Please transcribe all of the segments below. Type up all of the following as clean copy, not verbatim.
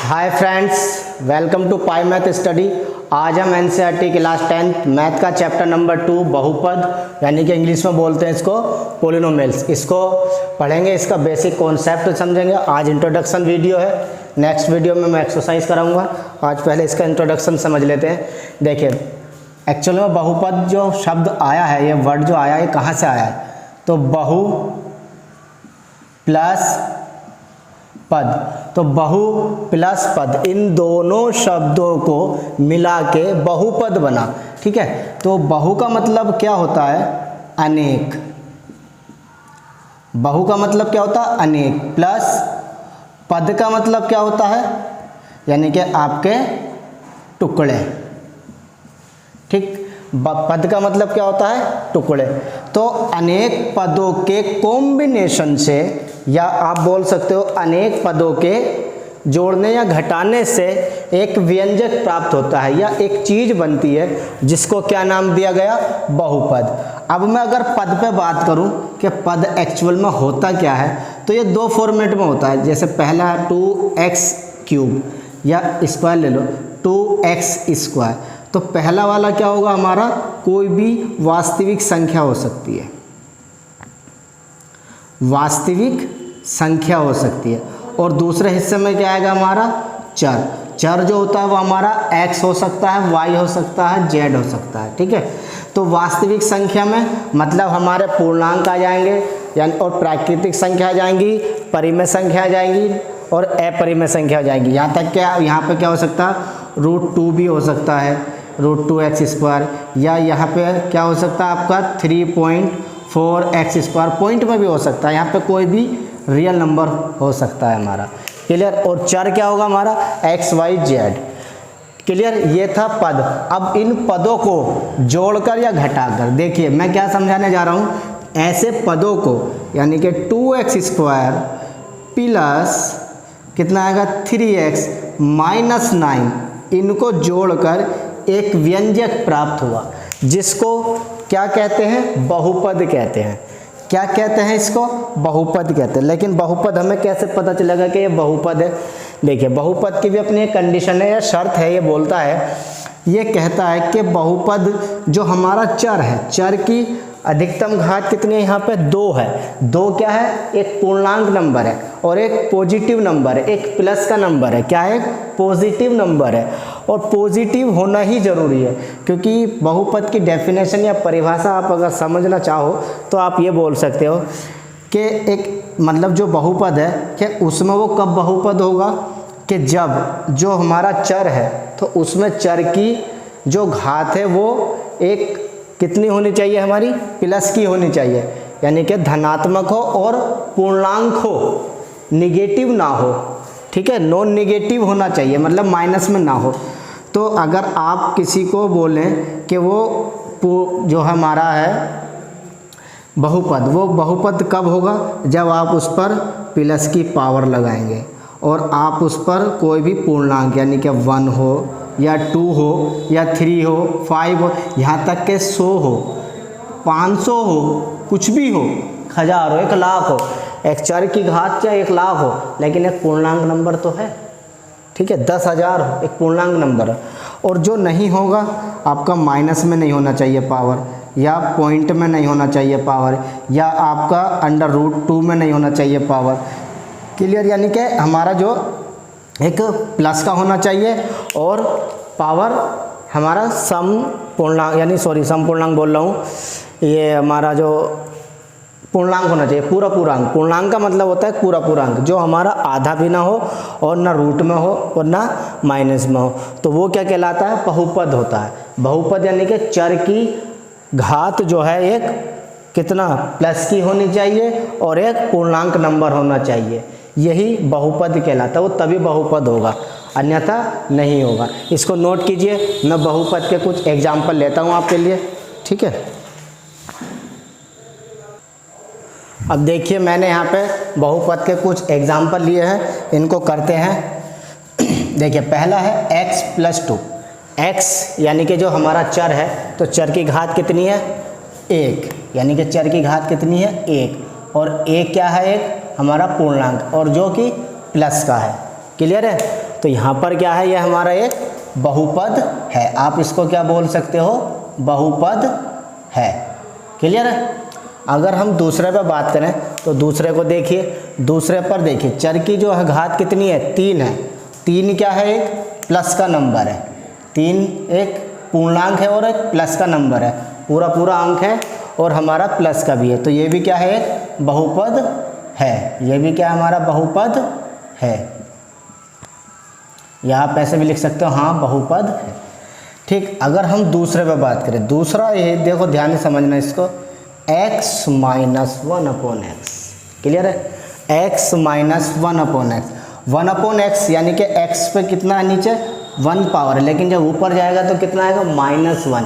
Hi friends, welcome to pi math study. आज हम NCERT class 10 math का chapter number 2 बहुपद यानी कि इंग्लिश में बोलते हैं इसको पोलिनोमियल्स, इसको पढ़ेंगे। इसका बेसिक कॉन्सेप्ट समझेंगे। आज इंट्रोडक्शन वीडियो है, नेक्स्ट वीडियो में मैं एक्सरसाइज कराऊंगा। आज पहले इसका इंट्रोडक्शन समझ लेते हैं। देखिए, एक्चुअल में बहुपद जो शब्द आया है, ये वर्ड जो आया है, कहाँ से आया है? तो बहु प्लस पद, तो बहु प्लस पद, इन दोनों शब्दों को मिला के बहुपद बना। ठीक है, तो बहु का मतलब क्या होता है? अनेक। बहु का मतलब क्या होता है? अनेक। प्लस पद का मतलब क्या होता है? यानी कि आपके टुकड़े। ठीक, पद का मतलब क्या होता है? टुकड़े। तो अनेक पदों के कॉम्बिनेशन से, या आप बोल सकते हो अनेक पदों के जोड़ने या घटाने से एक व्यंजक प्राप्त होता है, या एक चीज बनती है, जिसको क्या नाम दिया गया? बहुपद। अब मैं अगर पद पे बात करूं कि पद एक्चुअल में होता क्या है, तो ये दो फॉर्मेट में होता है। जैसे पहला है 2x³ या स्क्वायर ले लो, 2x²। तो पहला वाला क्या होगा हमारा? कोई भी वास्तविक संख्या हो सकती है, वास्तविक संख्या हो सकती है। और दूसरे हिस्से में क्या आएगा हमारा? चर। चर जो होता है वो हमारा x हो सकता है, y हो सकता है, z हो सकता है। ठीक है, तो वास्तविक संख्या में मतलब हमारे पूर्णांक आ जाएंगे, यानी और प्राकृतिक संख्या आ जाएंगी, परिमेय संख्या आ जाएंगी और अपरिमेय संख्या आ जाएंगी। यहाँ तक क्या, यहाँ पे क्या हो सकता है? √2 भी हो सकता है, √2x², या यहाँ पे क्या हो सकता है आपका 3.4x²। पॉइंट में भी हो सकता है, यहाँ पे कोई भी रियल नंबर हो सकता है हमारा। क्लियर? और चर क्या होगा हमारा? x, y, z। क्लियर? ये था पद। अब इन पदों को जोड़कर या घटाकर, देखिए मैं क्या समझाने जा रहा हूँ। ऐसे पदों को, यानी कि 2x² प्लस कितना आएगा? 3x - 9, इनको जोड़कर एक व्यंजक प्राप्त हुआ, जिसको क्या कहते हैं? बहुपद कहते हैं। क्या कहते हैं इसको? बहुपद कहते हैं। लेकिन बहुपद हमें कैसे पता चलेगा कि ये बहुपद है? देखिए, बहुपद की भी अपनी एक कंडीशन है या शर्त है। ये बोलता है, ये कहता है कि बहुपद जो हमारा चर है, चर की अधिकतम घात कितनी है? यहाँ पे 2 है। 2 क्या है? एक पूर्णांक नंबर है और एक पॉजिटिव नंबर है, एक प्लस का नंबर है। क्या है? एक पॉजिटिव नंबर है। और पॉजिटिव होना ही जरूरी है, क्योंकि बहुपद की डेफिनेशन या परिभाषा आप अगर समझना चाहो तो आप ये बोल सकते हो कि एक मतलब जो बहुपद है, कि उसमें वो कब बहुपद होगा? कि जब जो हमारा चर है, तो उसमें चर की जो घात है वो एक कितनी होनी चाहिए? हमारी प्लस की होनी चाहिए, यानी कि धनात्मक हो और पूर्णांक हो, निगेटिव ना हो। ठीक है, नॉन निगेटिव होना चाहिए, मतलब माइनस में ना हो। तो अगर आप किसी को बोलें कि वो जो हमारा है बहुपद, वो बहुपद कब होगा? जब आप उस पर प्लस की पावर लगाएंगे और आप उस पर कोई भी पूर्णांक, यानी कि 1 हो या 2 हो या 3 हो, 5 हो, यहाँ तक के 100 हो, 500 हो, कुछ भी हो, 1000 हो, 1 लाख हो, एक चर की घात चाहे 1 लाख हो, लेकिन एक पूर्णांक नंबर तो है। ठीक है, 10,000 हो, एक पूर्णांक नंबर है। और जो नहीं होगा आपका माइनस में नहीं होना चाहिए पावर, या पॉइंट में नहीं होना चाहिए पावर, या आपका √2 में नहीं होना चाहिए पावर। क्लियर? यानी कि हमारा जो एक प्लस का होना चाहिए और पावर हमारा सम पूर्णांक, यानी सम पूर्णांक बोल रहा हूँ, ये हमारा जो पूर्णांक होना चाहिए, पूरा पूर्णांक। पूर्णांक का मतलब होता है पूरा पूर्णांक, जो हमारा आधा भी ना हो और ना रूट में हो और ना माइनस में हो, तो वो क्या कहलाता है? बहुपद होता है। बहुपद यानी कि चर की घात जो है एक कितना? प्लस की होनी चाहिए और एक पूर्णांक नंबर होना चाहिए। यही बहुपद कहलाता है, वो तभी बहुपद होगा, अन्यथा नहीं होगा। इसको नोट कीजिए। मैं बहुपद के कुछ एग्जाम्पल लेता हूँ आपके लिए। ठीक है, अब देखिए मैंने यहाँ पे बहुपद के कुछ एग्जाम्पल लिए हैं, इनको करते हैं। देखिए, पहला है x + 2। x यानी कि जो हमारा चर है, तो चर की घात कितनी है? 1, यानी कि चर की घात कितनी है? 1। और a क्या है? एक हमारा पूर्णांक, और जो कि प्लस का है। क्लियर है? तो यहाँ पर क्या है, ये हमारा एक बहुपद है। आप इसको क्या बोल सकते हो, बहुपद है। क्लियर है। अगर हम दूसरे पे बात करें तो दूसरे को देखिए, दूसरे पर देखिए चर की जो है घात कितनी है, 3 है। 3 क्या है, एक प्लस का नंबर है। 3 एक पूर्णांक है और एक प्लस का नंबर है, पूरा पूरा अंक है और हमारा प्लस का भी है। तो ये भी क्या है, एक बहुपद है। ये भी क्या है, हमारा बहुपद है। या आप ऐसे भी लिख सकते हो, हाँ बहुपद है। ठीक। अगर हम दूसरे पे बात करें, दूसरा ये देखो, ध्यान से समझना इसको, x माइनस 1/x। क्लियर है। x माइनस 1/x, 1/x यानी कि x पे कितना है, नीचे 1 पावर है, लेकिन जब ऊपर जाएगा तो कितना आएगा, -1।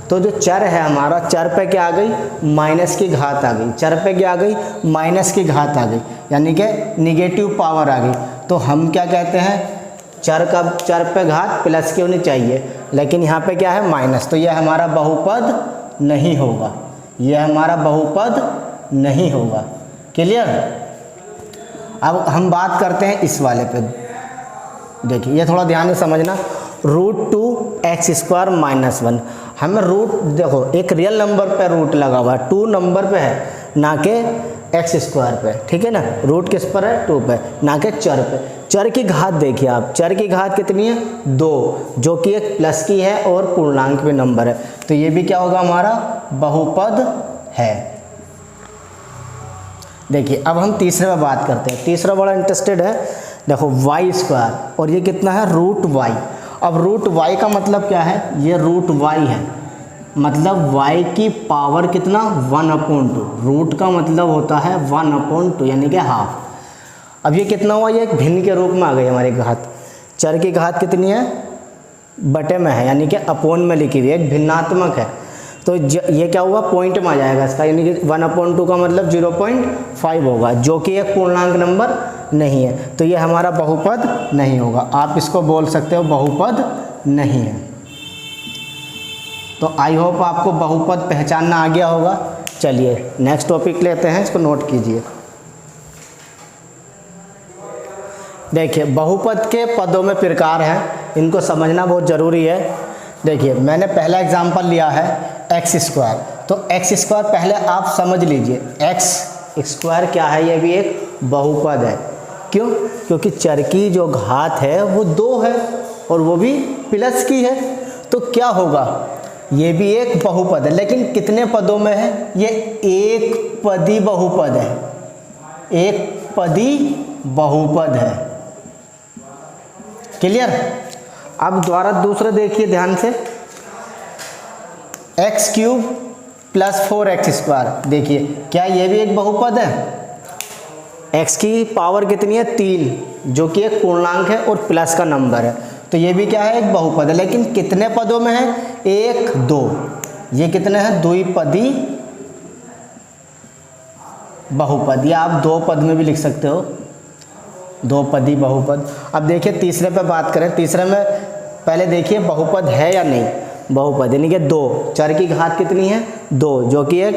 तो जो चर है हमारा, चर पे क्या आ गई, माइनस की घात आ गई। चर पे क्या आ गई, माइनस की घात आ गई, यानी कि निगेटिव पावर आ गई। तो हम क्या कहते हैं, चर पे घात प्लस की होनी चाहिए, लेकिन यहाँ पे क्या है, माइनस। तो यह हमारा बहुपद नहीं होगा, यह हमारा बहुपद नहीं होगा। क्लियर। अब हम बात करते हैं इस वाले पे। देखिए ये थोड़ा ध्यान से समझना, √2x² - 1। हमें रूट देखो, एक रियल नंबर पे रूट लगा हुआ है, 2 नंबर पे है, ना कि x² पे। ठीक है ना। रूट किस पर है, 2 पे, ना कि चर पे। चर की घात देखिए आप, चर की घात कितनी है, 2, जो कि एक प्लस की है और पूर्णांक में नंबर है। तो ये भी क्या होगा, हमारा बहुपद है। देखिए अब हम तीसरे में बात करते हैं। तीसरा बड़ा इंटरेस्टेड है, देखो y², और ये कितना है, √y। अब √y का मतलब क्या है, ये √y है, मतलब y की पावर कितना, 1/2। रूट का मतलब होता है 1/2, यानी कि हाफ। अब ये कितना हुआ, ये एक भिन्न के रूप में आ गई हमारी घात। चर की घात कितनी है, बटे में है, यानी कि अपोन में लिखी हुई है, एक भिन्नात्मक है। तो ये क्या हुआ, पॉइंट में आ जाएगा इसका, यानी कि 1/2 का मतलब 0.5 होगा, जो कि एक पूर्णांक नंबर नहीं है। तो ये हमारा बहुपद नहीं होगा। आप इसको बोल सकते हो बहुपद नहीं है। तो आई होप आपको बहुपद पहचानना आ गया होगा। चलिए नेक्स्ट टॉपिक लेते हैं, इसको नोट कीजिए। देखिए बहुपद के पदों में प्रकार हैं, इनको समझना बहुत ज़रूरी है। देखिए मैंने पहला एग्जांपल लिया है x²। तो x² पहले आप समझ लीजिए, x² क्या है, ये भी एक बहुपद है। क्यों, क्योंकि चर की जो घात है वो 2 है और वो भी प्लस की है। तो क्या होगा, ये भी एक बहुपद है, लेकिन कितने पदों में है, ये एक पदी बहुपद है, एक पदी बहुपद है। क्लियर। अब द्वारा दूसरा देखिए ध्यान से, x³ + 4x²। देखिए क्या ये भी एक बहुपद है। x की पावर कितनी है, 3, जो कि एक पूर्णांक है और प्लस का नंबर है। तो ये भी क्या है, एक बहुपद है, लेकिन कितने पदों में है, 1, 2। ये कितने हैं, द्विपदी बहुपद, या आप 2 पद में भी लिख सकते हो, 2 पदी बहुपद। अब देखिए तीसरे पे बात करें। तीसरे में पहले देखिए बहुपद है या नहीं, बहुपद यानी कि 2, चर की घात कितनी है, 2, जो कि एक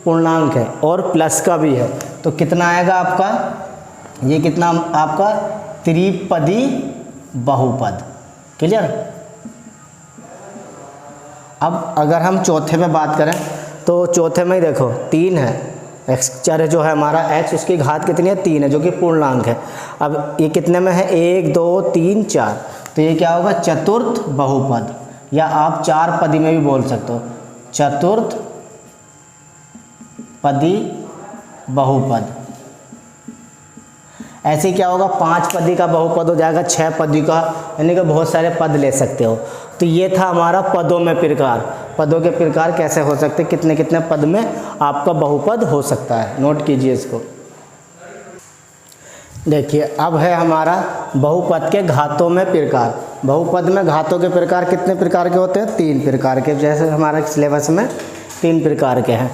पूर्णांक है और प्लस का भी है। तो कितना आएगा आपका, ये कितना आपका, त्रिपदी बहुपद। क्लियर। अब अगर हम चौथे में बात करें तो चौथे में ही देखो 3 है, x चर जो है हमारा x, उसकी घात कितनी है, 3 है, जो कि पूर्णांक है। अब ये कितने में है, 1, 2, 3, 4। तो ये क्या होगा, चतुर्थ बहुपद, या आप 4 पदी में भी बोल सकते हो, चतुर्थ पदी बहुपद। ऐसे क्या होगा, 5 पदी का बहुपद हो जाएगा, 6 पदी का, यानी कि बहुत सारे पद ले सकते हो। तो ये था हमारा पदों में प्रकार। पदों के प्रकार कैसे हो सकते, कितने कितने पद में आपका बहुपद हो सकता है, नोट कीजिए इसको। देखिए अब है हमारा बहुपद के घातों में प्रकार। बहुपद में घातों के प्रकार कितने प्रकार के होते हैं, 3 प्रकार के, जैसे हमारा सिलेबस में 3 प्रकार के हैं।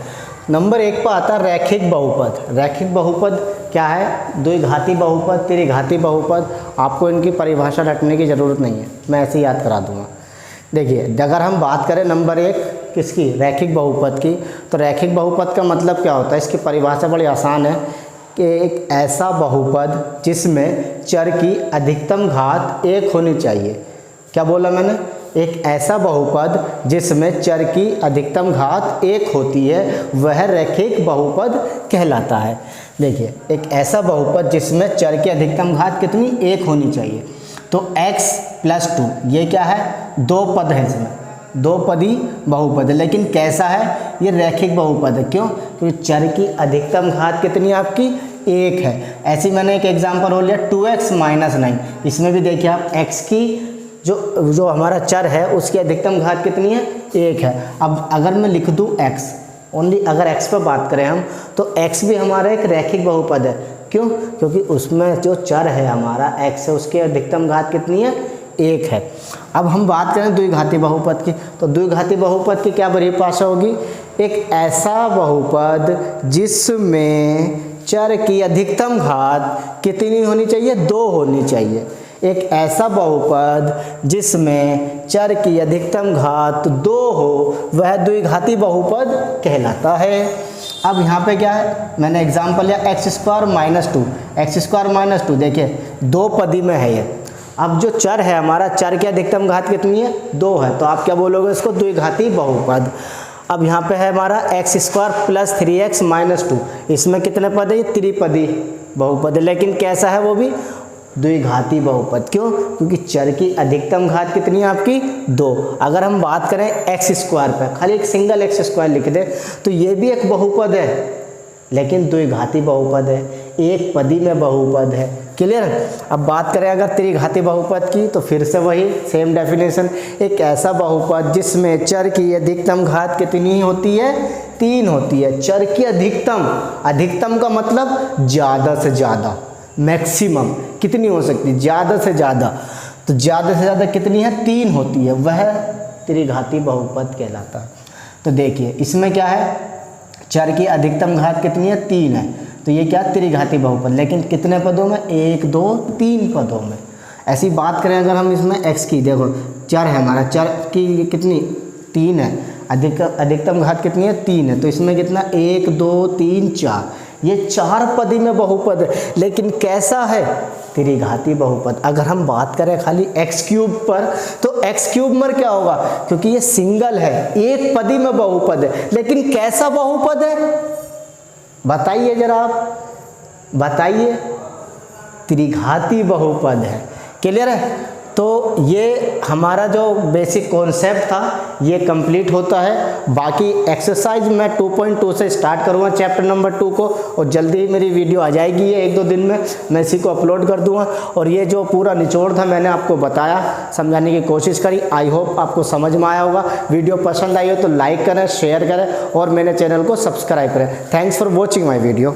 नंबर 1 पर आता है रैखिक बहुपद। रैखिक बहुपद क्या है, द्विघाती बहुपद, त्रिघाती बहुपद। आपको इनकी परिभाषा रटने की ज़रूरत नहीं है, मैं ऐसे ही याद करा दूंगा। देखिए अगर हम बात करें नंबर 1 किसकी, रैखिक बहुपद की, तो रैखिक बहुपद का मतलब क्या होता है, इसकी परिभाषा बड़ी आसान है कि एक ऐसा बहुपद जिसमें चर की अधिकतम घात 1 होनी चाहिए। क्या बोला मैंने? एक ऐसा बहुपद जिसमें चर की अधिकतम घात 1 होती है वह रैखिक बहुपद कहलाता है। देखिए, एक ऐसा बहुपद जिसमें चर की अधिकतम घात कितनी? 1 होनी चाहिए। तो x + 2 ये क्या है? 2 पद है, इसमें 2 पदी बहुपद है, लेकिन कैसा है? ये रैखिक बहुपद है। क्यों? क्योंकि चर की अधिकतम घात कितनी है आपकी? 1 है। ऐसी मैंने एक एग्जांपल हो लिया 2x - 9। इसमें भी देखिए आप x की जो हमारा चर है उसकी अधिकतम घात कितनी है? 1 है। अब अगर मैं लिख दूँ x, ओनली अगर x पर बात करें हम, तो x भी हमारा एक रैखिक बहुपद है। क्यों? क्योंकि उसमें जो चर है हमारा x है उसकी अधिकतम घात कितनी है? 1 है। अब हम बात करें द्विघाती बहुपद की, तो द्विघाती बहुपद की क्या परिभाषा होगी? एक ऐसा बहुपद जिसमें चर की अधिकतम घात कितनी होनी चाहिए? 2 होनी चाहिए। एक ऐसा बहुपद जिसमें चर की अधिकतम घात 2 हो वह द्विघाती बहुपद कहलाता है। अब यहाँ पे क्या है? मैंने एग्जाम्पल लिया x² - 2। x² - 2 देखिए 2 पदी में है ये। अब जो चर है हमारा, चर की अधिकतम घात कितनी है? 2 है। तो आप क्या बोलोगे इसको? द्विघाती बहुपद। अब यहाँ पे है हमारा x² + 3x - 2। इसमें कितने पद है? ये त्रिपदी बहुपद है, लेकिन कैसा है वो भी? द्विघाती बहुपद। क्यों? क्योंकि चर की अधिकतम घात कितनी है आपकी? 2। अगर हम बात करें x² पे, खाली एक सिंगल x² लिख दे तो ये भी एक बहुपद है, लेकिन द्विघाती बहुपद है, एक पदी में बहुपद है। क्लियर? अब बात करें अगर त्रिघाती बहुपद की, तो फिर से वही सेम डेफिनेशन, एक ऐसा बहुपद जिसमें चर की अधिकतम घात कितनी होती है? 3 होती है। चर की अधिकतम का मतलब ज़्यादा से ज़्यादा, मैक्सिमम कितनी हो सकती है? ज़्यादा से ज़्यादा। तो ज़्यादा से ज़्यादा कितनी है? 3 होती है, वह त्रिघाती बहुपद कहलाता है। तो देखिए इसमें क्या है? चर की अधिकतम घात कितनी है? 3 है। तो ये क्या? त्रिघाती बहुपद, लेकिन कितने पदों में? 1 2 3 पदों में। ऐसी बात करें अगर हम इसमें x की, देखो चर है हमारा, चर की कितनी? 3 है। अधिकतम घात कितनी है? 3 है। तो इसमें कितना? 1 2 3 4, ये 4 पदी में बहुपद है, लेकिन कैसा है? त्रिघाती बहुपद। अगर हम बात करें खाली x³ पर, तो x³ में क्या होगा? क्योंकि ये सिंगल है, एक पदी में बहुपद है, लेकिन कैसा बहुपद है? बताइए जरा आप, बताइए। त्रिघाती बहुपद है। क्लियर है? तो ये हमारा जो बेसिक कॉन्सेप्ट था ये कंप्लीट होता है। बाकी एक्सरसाइज मैं 2.2 से स्टार्ट करूँगा चैप्टर नंबर 2 को, और जल्दी ही मेरी वीडियो आ जाएगी, ये 1-2 दिन में मैं इसी को अपलोड कर दूँगा। और ये जो पूरा निचोड़ था मैंने आपको बताया, समझाने की कोशिश करी। आई होप आपको समझ में आया होगा। वीडियो पसंद आई हो तो लाइक करें, शेयर करें और मेरे चैनल को सब्सक्राइब करें। Thanks for watching my video.